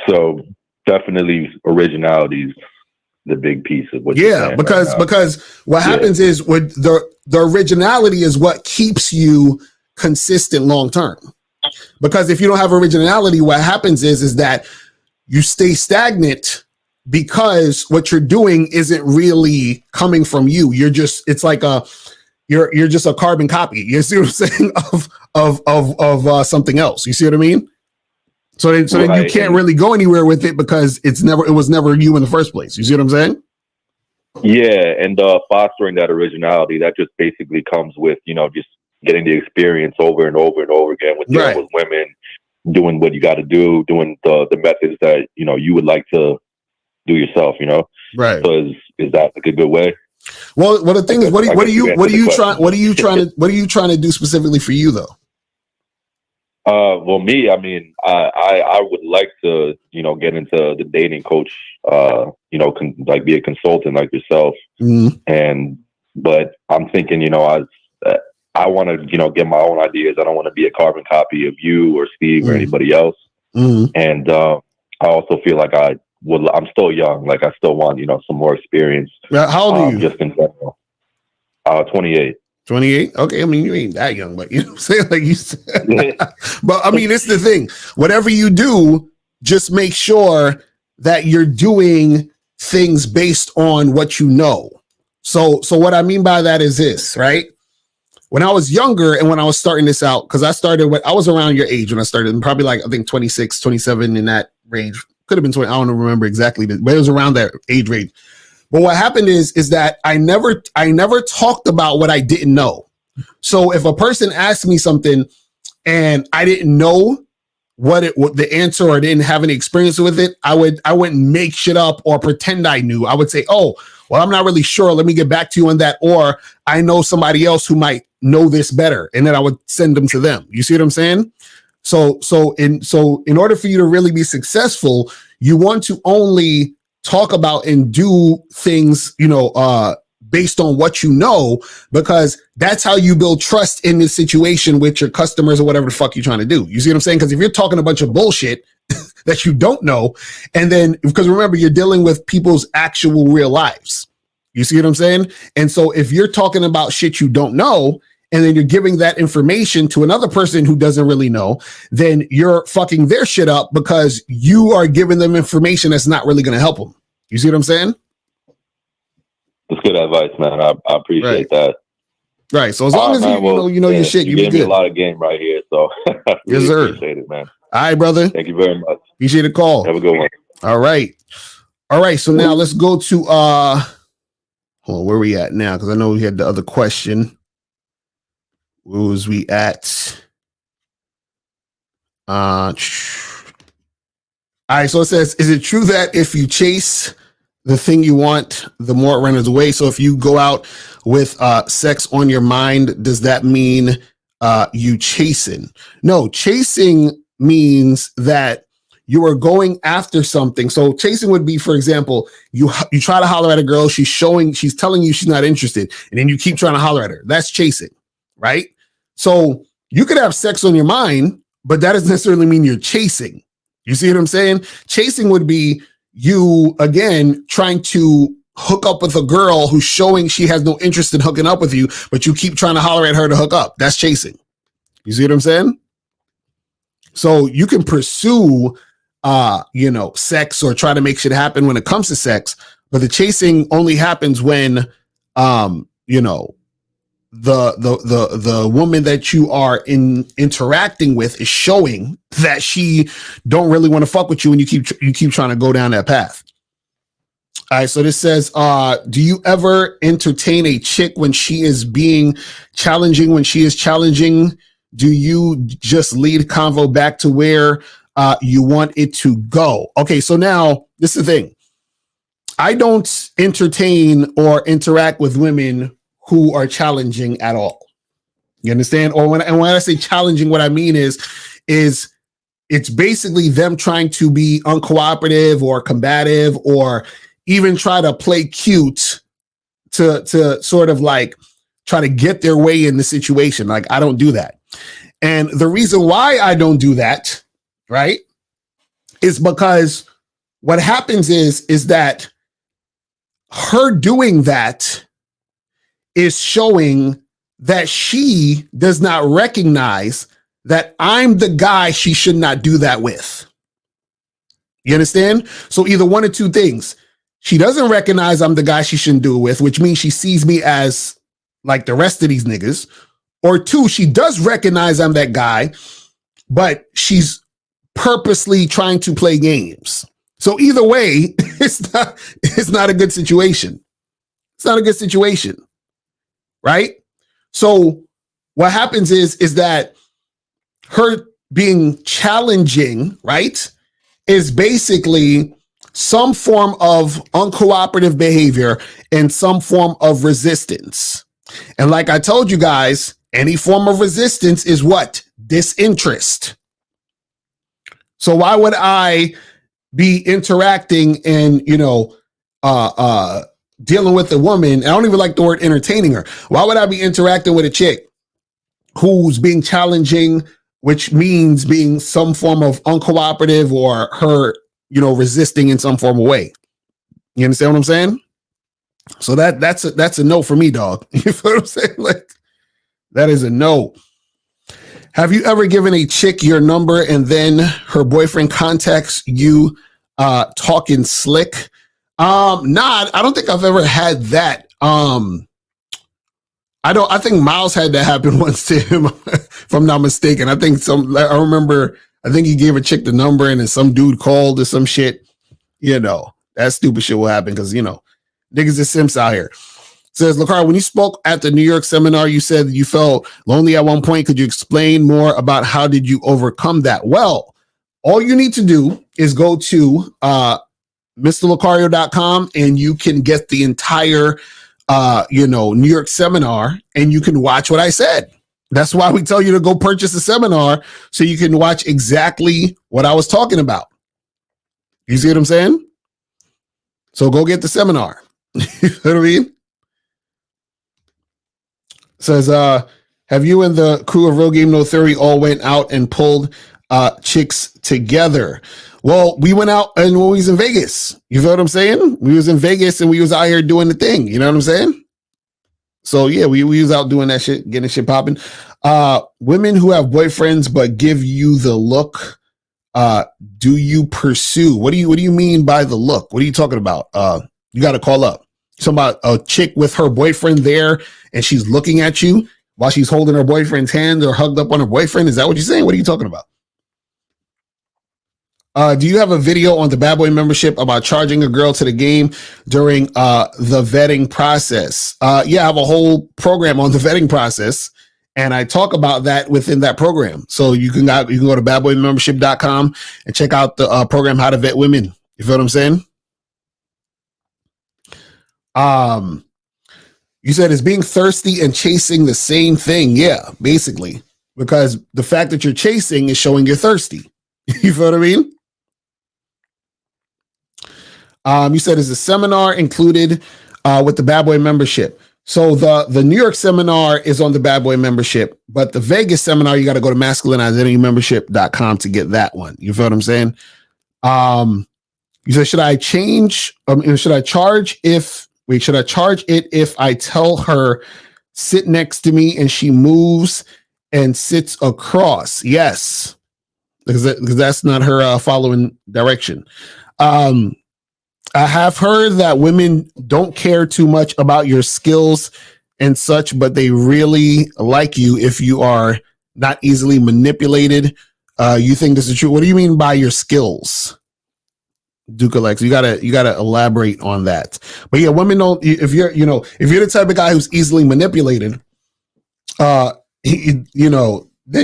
So definitely originality is the big piece of what you're saying. Because what happens is with the originality is what keeps you consistent long term. Because if you don't have originality, what happens is that you stay stagnant because what you're doing isn't really coming from you. You're just, it's like you're just a carbon copy. You see what I'm saying? Of something else. You see what I mean? So then you can't really go anywhere with it because it was never you in the first place. You see what I'm saying? Yeah, and fostering that originality, that just basically comes with, just getting the experience over and over and over again with dealing with women, doing what you got to do, doing the methods that, you would like to do yourself, Right. Because is that like a good way? Well, the thing is, what are you trying to do specifically for you though? Well, me, I mean, I would like to, get into the dating coach, like be a consultant like yourself. Mm-hmm. But I'm thinking, I want to, get my own ideas. I don't want to be a carbon copy of you or Steve or anybody else. Mm-hmm. And I also feel like I'm still young. Like I still want, some more experience. How old are you? Just in general. 28. 28? Okay, I mean, you ain't that young, but you know what I'm saying? Like you said. But I mean, it's the thing. Whatever you do, just make sure that you're doing things based on what you know. So what I mean by that is this, right? When I was younger and when I was starting this out, because I was around your age when I started, probably like, I think 26, 27 in that range. Could have been 20. I don't remember exactly, but it was around that age range. But what happened is that I never talked about what I didn't know. So if a person asked me something and I didn't know what the answer or didn't have any experience with it, I wouldn't make shit up or pretend I knew. I would say, oh, well, I'm not really sure. Let me get back to you on that. Or I know somebody else who might know this better. And then I would send them to them. You see what I'm saying? So in order for you to really be successful, you want to only talk about and do things, based on what you know, because that's how you build trust in this situation with your customers or whatever the fuck you're trying to do. You see what I'm saying? Because if you're talking a bunch of bullshit that you don't know, and then, because remember, you're dealing with people's actual real lives. You see what I'm saying? And so if you're talking about shit you don't know, and then you're giving that information to another person who doesn't really know, then you're fucking their shit up because you are giving them information that's not really going to help them. You see what I'm saying? That's good advice, man. I appreciate that. Right. So as long as you know your shit, you be gave good. Me a lot of game right here, so really yes, sir. Appreciate it, man. All right, brother. Thank you very much. Appreciate the call. Have a good one. All right. So now let's go to hold on, where we at now? Because I know we had the other question. Where was we at? All right, so it says, is it true that if you chase the thing you want, the more it runs away? So if you go out with sex on your mind, does that mean you chasing? No, chasing means that you are going after something. So chasing would be, for example, you try to holler at a girl, she's telling you she's not interested, and then you keep trying to holler at her. That's chasing, right? So you could have sex on your mind, but that doesn't necessarily mean you're chasing. You see what I'm saying? Chasing would be you, again, trying to hook up with a girl who's showing she has no interest in hooking up with you, but you keep trying to holler at her to hook up. That's chasing. You see what I'm saying? So you can pursue, sex or try to make shit happen when it comes to sex, but the chasing only happens when, the woman that you are interacting with is showing that she don't really want to fuck with you, and you keep trying to go down that path. All right, so this says, do you ever entertain a chick when she is being challenging? When she is challenging, do you just lead convo back to where you want it to go? Okay, so now this is the thing. I don't entertain or interact with women who are challenging at all. You understand? Or when I say challenging, what I mean is it's basically them trying to be uncooperative or combative or even try to play cute to sort of like try to get their way in the situation. Like, I don't do that. And the reason why I don't do that, right, is because what happens is that her doing that is showing that she does not recognize that I'm the guy she should not do that with. You understand? So either one of two things. She doesn't recognize I'm the guy she shouldn't do it with, which means she sees me as like the rest of these niggas. Or two, she does recognize I'm that guy, but she's purposely trying to play games. So either way, it's not a good situation. It's not a good situation. Right? So what happens is that her being challenging, right, is basically some form of uncooperative behavior and some form of resistance. And like I told you guys, any form of resistance is what? Disinterest. So why would I be interacting and, dealing with a woman? I don't even like the word entertaining her. Why would I be interacting with a chick who's being challenging, which means being some form of uncooperative or her, resisting in some form of way? You understand what I'm saying? So that's a no for me, dog. You feel what I'm saying? Like, that is a no. Have you ever given a chick your number and then her boyfriend contacts you talking slick? Nah, I don't think I've ever had that. I think Miles had that happen once to him, if I'm not mistaken. I think he gave a chick the number and then some dude called or some shit. That stupid shit will happen because, niggas is simps out here. Says, Lakar, when you spoke at the New York seminar, you said you felt lonely at one point. Could you explain more about how did you overcome that? Well, all you need to do is go to MrLacario.com and you can get the entire, New York seminar and you can watch what I said. That's why we tell you to go purchase a seminar so you can watch exactly what I was talking about. You see what I'm saying? So go get the seminar. You know what I mean? Says, have you and the crew of Real Game No Theory all went out and pulled chicks together? Well, we went out and when we was in Vegas. You feel what I'm saying? We was in Vegas and we was out here doing the thing. You know what I'm saying? So yeah, we was out doing that shit, getting shit popping. Women who have boyfriends but give you the look, do you pursue? What do you mean by the look? What are you talking about? You got to call up. Talking about a chick with her boyfriend there and she's looking at you while she's holding her boyfriend's hand or hugged up on her boyfriend. Is that what you're saying? What are you talking about? Do you have a video on the Bad Boy membership about charging a girl to the game during the vetting process? Yeah, I have a whole program on the vetting process and I talk about that within that program. So you can go to badboymembership.com and check out the program, How to Vet Women. You feel what I'm saying? You said, is being thirsty and chasing the same thing? Yeah, basically, because the fact that you're chasing is showing you're thirsty. You feel what I mean? You said, is the seminar included with the Bad Boy membership? So the New York seminar is on the Bad Boy membership, but the Vegas seminar, you got to go to masculineidentitymembership.com to get that one. You feel what I'm saying? You said, should I charge it if I tell her sit next to me and she moves and sits across? Yes, because that's not her following direction. I have heard that women don't care too much about your skills and such, but they really like you if you are not easily manipulated. You think this is true? What do you mean by your skills? Duke Alex, you gotta elaborate on that. But yeah, women don't. If you're the type of guy who's easily manipulated, then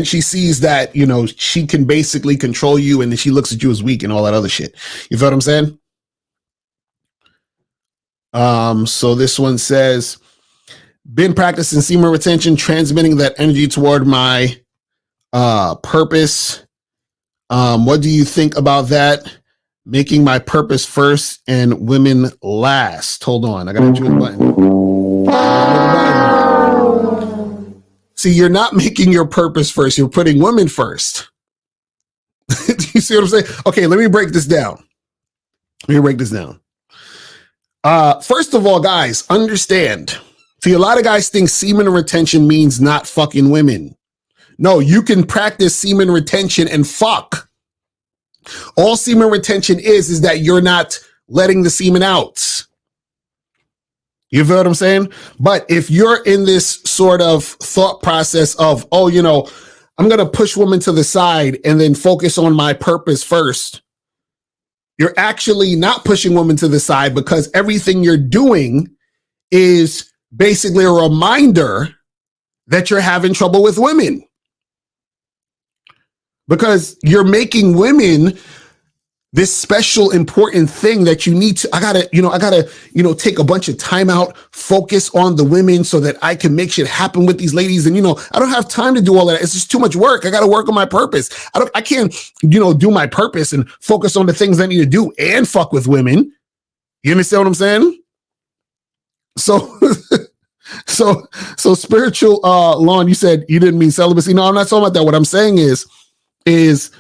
she sees that she can basically control you, and then she looks at you as weak and all that other shit. You feel what I'm saying? So this one says, been practicing semen retention, transmitting that energy toward my purpose. What do you think about that? Making my purpose first and women last. Hold on, I gotta hit you with the button. See, you're not making your purpose first. You're putting women first. Do you see what I'm saying? Okay, let me break this down. First of all, guys, understand. See, a lot of guys think semen retention means not fucking women. No, you can practice semen retention and fuck. All semen retention is that you're not letting the semen out. You feel what I'm saying? But if you're in this sort of thought process of, I'm going to push women to the side and then focus on my purpose first, you're actually not pushing women to the side because everything you're doing is basically a reminder that you're having trouble with women. Because you're making women this special important thing that you need to, I gotta take a bunch of time out, focus on the women so that I can make shit happen with these ladies. And, I don't have time to do all of that. It's just too much work. I got to work on my purpose. I can't, do my purpose and focus on the things I need to do and fuck with women. You understand what I'm saying? So spiritual, Lon, you said you didn't mean celibacy. No, I'm not talking about that. What I'm saying is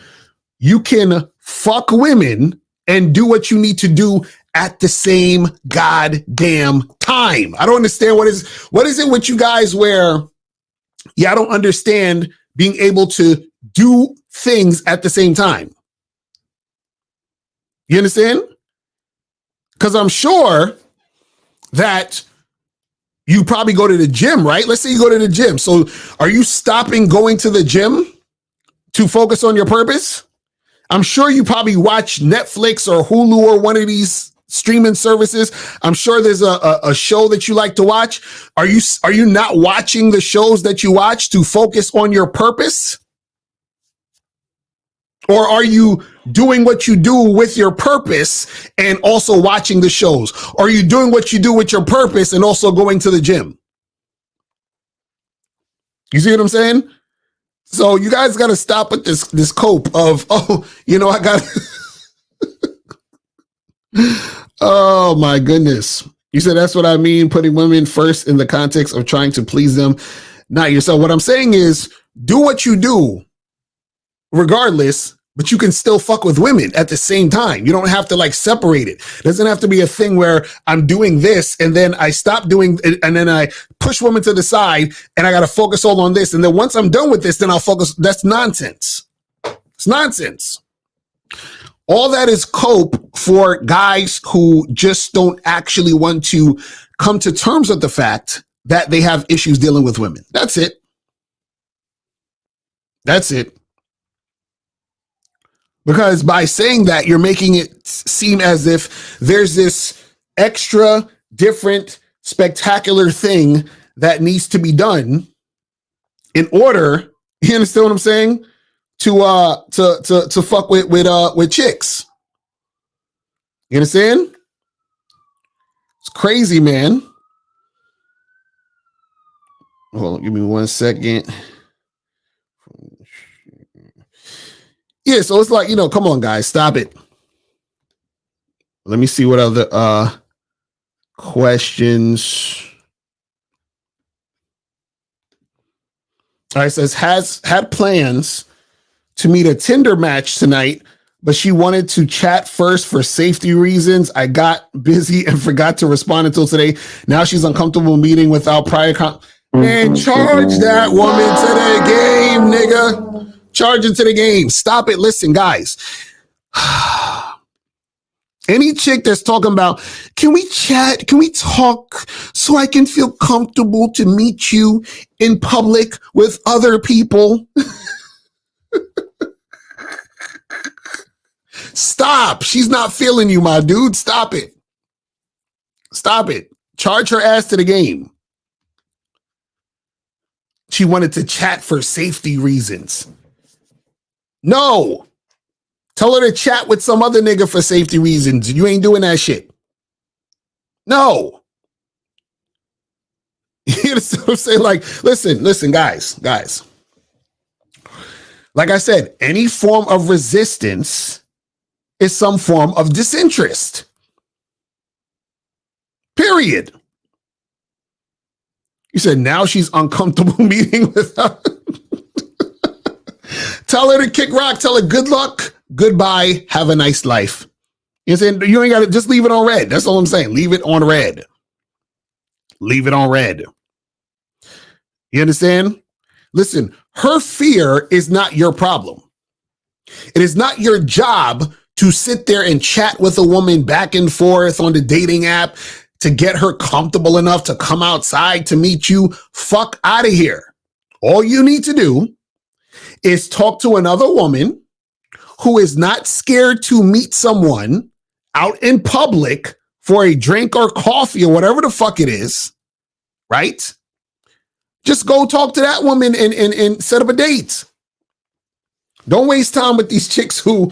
you can fuck women and do what you need to do at the same goddamn time. I don't understand what is it with you guys where, I don't understand being able to do things at the same time. You understand? Because I'm sure that you probably go to the gym, right? Let's say you go to the gym. So are you stopping going to the gym to focus on your purpose? I'm sure you probably watch Netflix or Hulu or one of these streaming services. I'm sure there's a show that you like to watch. Are you not watching the shows that you watch to focus on your purpose? Or are you doing what you do with your purpose and also watching the shows? Or are you doing what you do with your purpose and also going to the gym? You see what I'm saying? So you guys got to stop with this cope of, I got oh my goodness. You said that's what I mean, putting women first in the context of trying to please them, not yourself. What I'm saying is do what you do regardless, but you can still fuck with women at the same time. You don't have to separate it. It doesn't have to be a thing where I'm doing this and then I stop doing it and then I push women to the side and I got to focus all on this. And then once I'm done with this, then I'll focus. That's nonsense. It's nonsense. All that is cope for guys who just don't actually want to come to terms with the fact that they have issues dealing with women. That's it. That's it. Because by saying that, you're making it seem as if there's this extra, different, spectacular thing that needs to be done in order, you understand what I'm saying? To fuck with chicks. You understand? It's crazy, man. Hold on, give me 1 second. Yeah, so it's come on, guys, stop it. Let me see what other questions. All right, it says, had plans to meet a Tinder match tonight, but she wanted to chat first for safety reasons. I got busy and forgot to respond until today. Now she's uncomfortable meeting without prior Man, charge that woman to the game, nigga. Charge it to the game. Stop it. Listen, guys. Any chick that's talking about, can we chat? Can we talk so I can feel comfortable to meet you in public with other people? Stop. She's not feeling you, my dude. Stop it. Stop it. Charge her ass to the game. She wanted to chat for safety reasons. No. Tell her to chat with some other nigga for safety reasons. You ain't doing that shit. No. You know what I'm saying? Listen, guys. Like I said, any form of resistance is some form of disinterest. Period. You said now she's uncomfortable meeting with her. Tell her to kick rock. Tell her good luck, goodbye, have a nice life. You know what I'm saying? You ain't got to just leave it on red. That's all I'm saying. Leave it on red. Leave it on red. You understand? Listen, her fear is not your problem. It is not your job to sit there and chat with a woman back and forth on the dating app to get her comfortable enough to come outside to meet you. Fuck out of here. All you need to do is talk to another woman who is not scared to meet someone out in public for a drink or coffee or whatever the fuck it is, right? Just go talk to that woman and set up a date. Don't waste time with these chicks who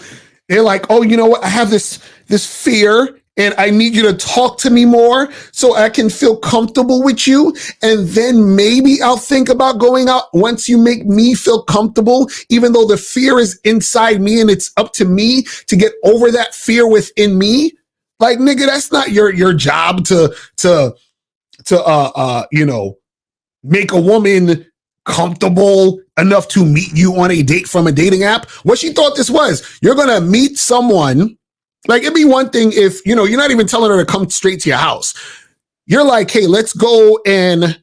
They're like, oh, you know what? I have this fear and I need you to talk to me more so I can feel comfortable with you. And then maybe I'll think about going out once you make me feel comfortable, even though the fear is inside me and it's up to me to get over that fear within me. Like, nigga, that's not your job to make a woman comfortable enough to meet you on a date from a dating app. What she thought this was, you're going to meet someone. Like, it'd be one thing if, you're not even telling her to come straight to your house. You're like, hey, let's go and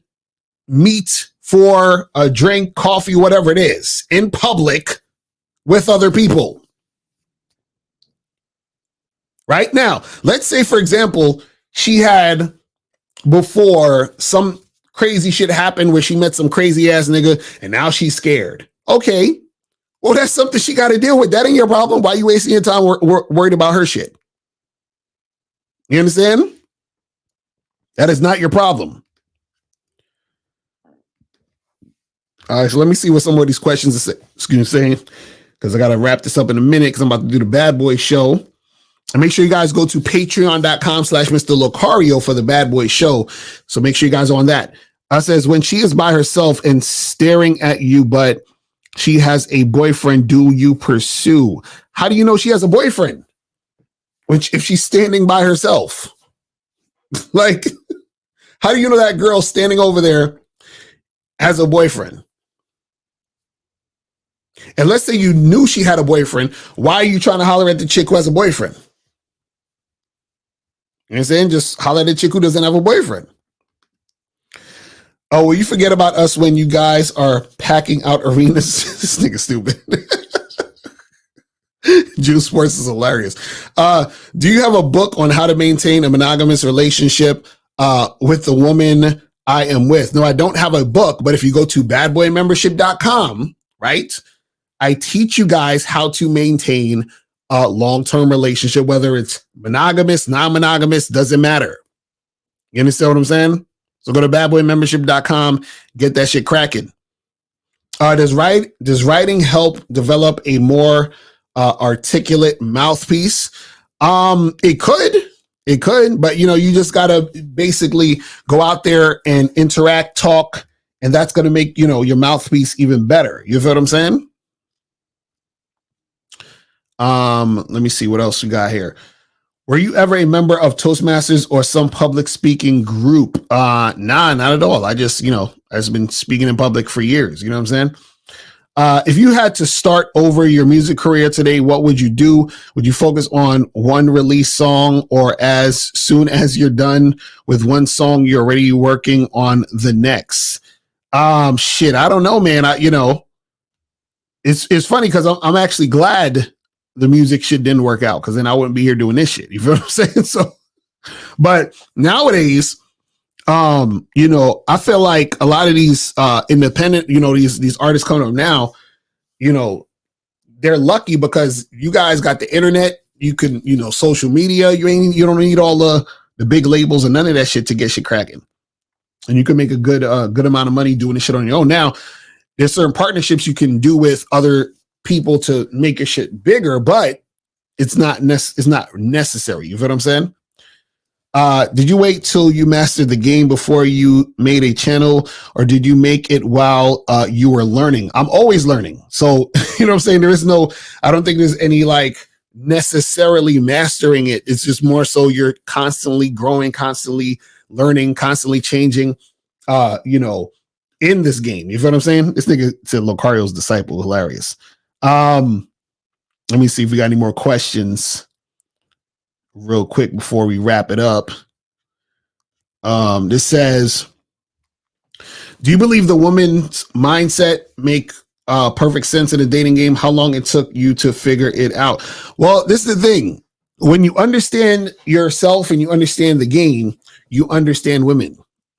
meet for a drink, coffee, whatever it is, in public with other people. Right now, let's say, for example, she had before some crazy shit happened where she met some crazy ass nigga and now she's scared. Okay. Well, that's something she got to deal with. That ain't your problem. Why are you wasting your time worried about her shit? You understand? That is not your problem. All right, so let me see what some of these questions are saying, because I got to wrap this up in a minute because I'm about to do the Bad Boy Show. And make sure you guys go to patreon.com/Mr. Locario for the Bad Boy Show. So make sure you guys are on that. Says, when she is by herself and staring at you, but she has a boyfriend, do you pursue? How do you know she has a boyfriend? If she's standing by herself? Like, how do you know that girl standing over there has a boyfriend? And let's say you knew she had a boyfriend. Why are you trying to holler at the chick who has a boyfriend? You know what I'm saying? Just holler at the chick who doesn't have a boyfriend. Oh, well, you forget about us when you guys are packing out arenas. This nigga stupid. Juice Sports is hilarious. Do you have a book on how to maintain a monogamous relationship with the woman I am with? No, I don't have a book, but if you go to badboymembership.com, right, I teach you guys how to maintain a long-term relationship, whether it's monogamous, non-monogamous, doesn't matter. You understand what I'm saying? So go to badboymembership.com, get that shit cracking. Does writing help develop a more articulate mouthpiece? It could, but you just gotta basically go out there and interact, talk, and that's gonna make your mouthpiece even better. You feel what I'm saying? Let me see what else we got here. Were you ever a member of Toastmasters or some public speaking group? Nah, not at all. I just, I've been speaking in public for years. You know what I'm saying? If you had to start over your music career today, what would you do? Would you focus on one release song, or as soon as you're done with one song, you're already working on the next? Shit, I don't know, man. It's funny because I'm actually glad the music shit didn't work out, because then I wouldn't be here doing this shit. You feel what I'm saying? So, but nowadays, I feel like a lot of these independent, these artists coming up now, they're lucky because you guys got the internet. You can, social media. You don't need all the big labels and none of that shit to get shit cracking. And you can make a good amount of money doing this shit on your own. Now, there's certain partnerships you can do with other people to make your shit bigger, but it's not necessary. You feel what I'm saying? Did you wait till you mastered the game before you made a channel, or did you make it while you were learning? I'm always learning. So, you know what I'm saying? I don't think there's any necessarily mastering it. It's just more so you're constantly growing, constantly learning, constantly changing, in this game. You feel what I'm saying? This nigga said Locario's disciple. Hilarious. Let me see if we got any more questions real quick before we wrap it up. This says, do you believe the woman's mindset make perfect sense in the dating game? How long it took you to figure it out? Well, this is the thing. When you understand yourself and you understand the game, you understand women.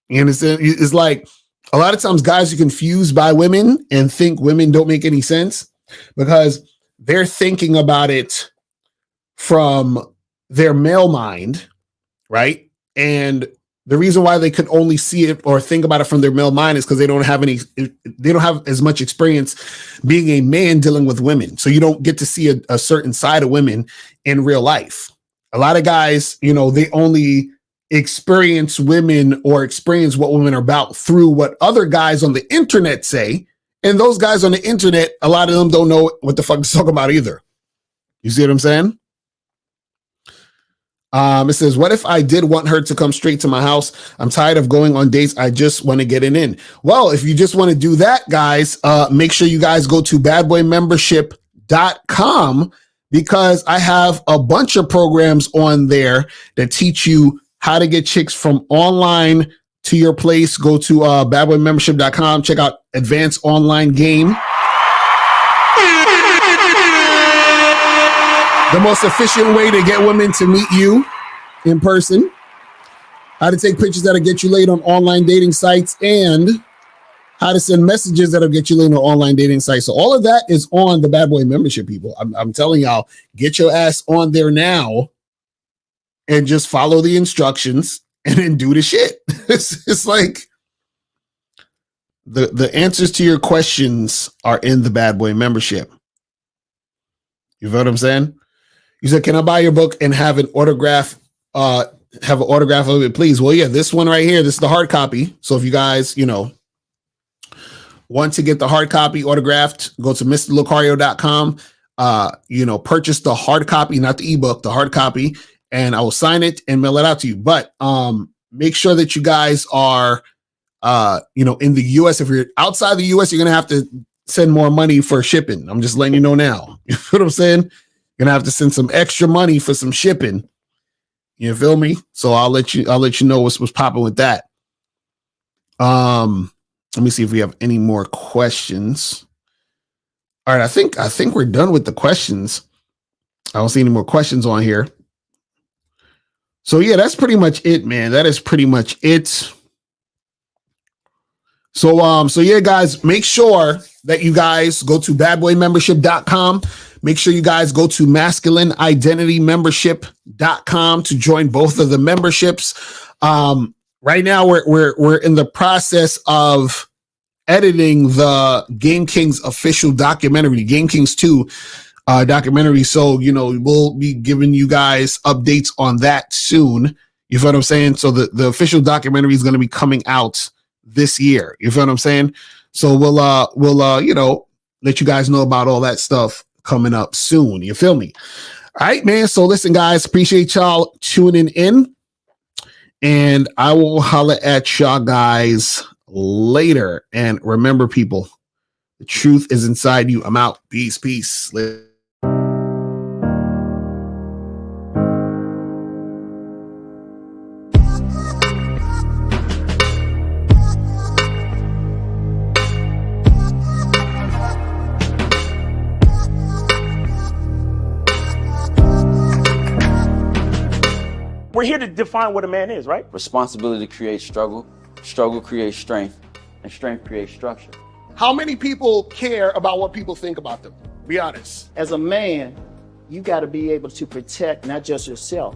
You understand? It's like a lot of times guys are confused by women and think women don't make any sense because they're thinking about it from their male mind, right? And the reason why they could only see it or think about it from their male mind is because they don't have as much experience being a man dealing with women. So you don't get to see a certain side of women in real life. A lot of guys, you know, they only experience women or experience what women are about through what other guys on the internet say. And those guys on the internet, a lot of them don't know what the fuck they're talking about either. You see what I'm saying? It says, what if I did want her to come straight to my house? I'm tired of going on dates. I just want to get it in. Well, if you just want to do that, guys, make sure you guys go to badboymembership.com, because I have a bunch of programs on there that teach you how to get chicks from online to your place. Go to badboymembership.com. Check out Advanced Online Game. The most efficient way to get women to meet you in person. How to take pictures that'll get you laid on online dating sites, and how to send messages that'll get you laid on online dating sites. So all of that is on the Bad Boy membership, people. I'm telling y'all, get your ass on there now and just follow the instructions and then do the shit. It's like the answers to your questions are in the Bad Boy membership. You know what I'm saying? You said, can I buy your book and have an autograph? Have an autograph of it, please. Well, yeah, this one right here, this is the hard copy. So if you guys, you know, want to get the hard copy autographed, go to mrlocario.com, you know, purchase the hard copy, not the ebook, the hard copy, and I will sign it and mail it out to you. But make sure that you guys are, you know, in the US. If you're outside the US, you're going to have to send more money for shipping. I'm just letting you know now. You know what I'm saying? You're gonna have to send some extra money for some shipping. You feel me? So I'll let you know what's popping with that. Let me see if we have any more questions. All right, I think we're done with the questions. I don't see any more questions on here. So yeah, that's pretty much it, man. That is pretty much it. So yeah, guys, make sure that you guys go to badboymembership.com. Make sure you guys go to masculineidentitymembership.com to join both of the memberships. Right now we're in the process of editing the Game Kings official documentary, Game Kings 2 documentary. So, you know, we'll be giving you guys updates on that soon. You feel what I'm saying? So the official documentary is going to be coming out this year. You feel what I'm saying? So we'll you know, let you guys know about all that stuff coming up soon. You feel me? All right, man. So listen, guys, appreciate y'all tuning in, and I will holler at y'all guys later. And remember, people, the truth is inside you. I'm out. Peace. We're here to define what a man is, right? Responsibility creates struggle, struggle creates strength, and strength creates structure. How many people care about what people think about them? Be honest. As a man, you got to be able to protect not just yourself,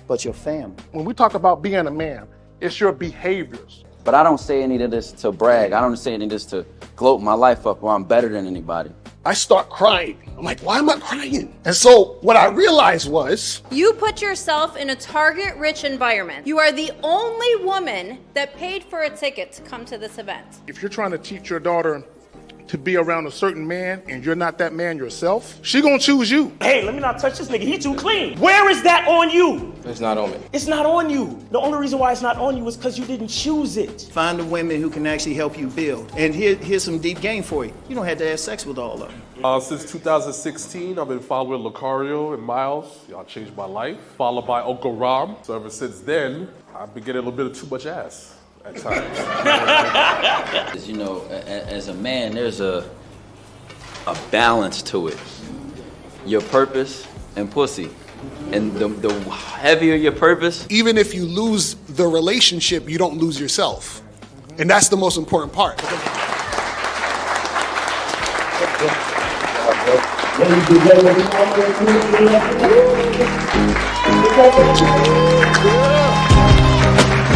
but your family. When we talk about being a man, it's your behaviors. But I don't say any of this to brag. I don't say any of this to gloat my life up or I'm better than anybody. I start crying. I'm like, why am I crying? And so what I realized was, you put yourself in a target-rich environment. You are the only woman that paid for a ticket to come to this event. if you're trying to teach your daughter to be around a certain man and you're not that man yourself, she gonna choose you. Hey, let me not touch this nigga. He too clean. Where is that on you? It's not on me. It's not on you. The only reason why it's not on you is because you didn't choose it. Find the women who can actually help you build. And here's some deep game for you. You don't have to have sex with all of them. Since 2016, I've been following Lucario and Miles. Y'all changed my life. Followed by Uncle Ram. So ever since then, I've been getting a little bit of too much ass at times. You know, as a man, there's a balance to it. Your purpose and pussy. And the heavier your purpose. Even if you lose the relationship, you don't lose yourself. And that's the most important part. Yeah.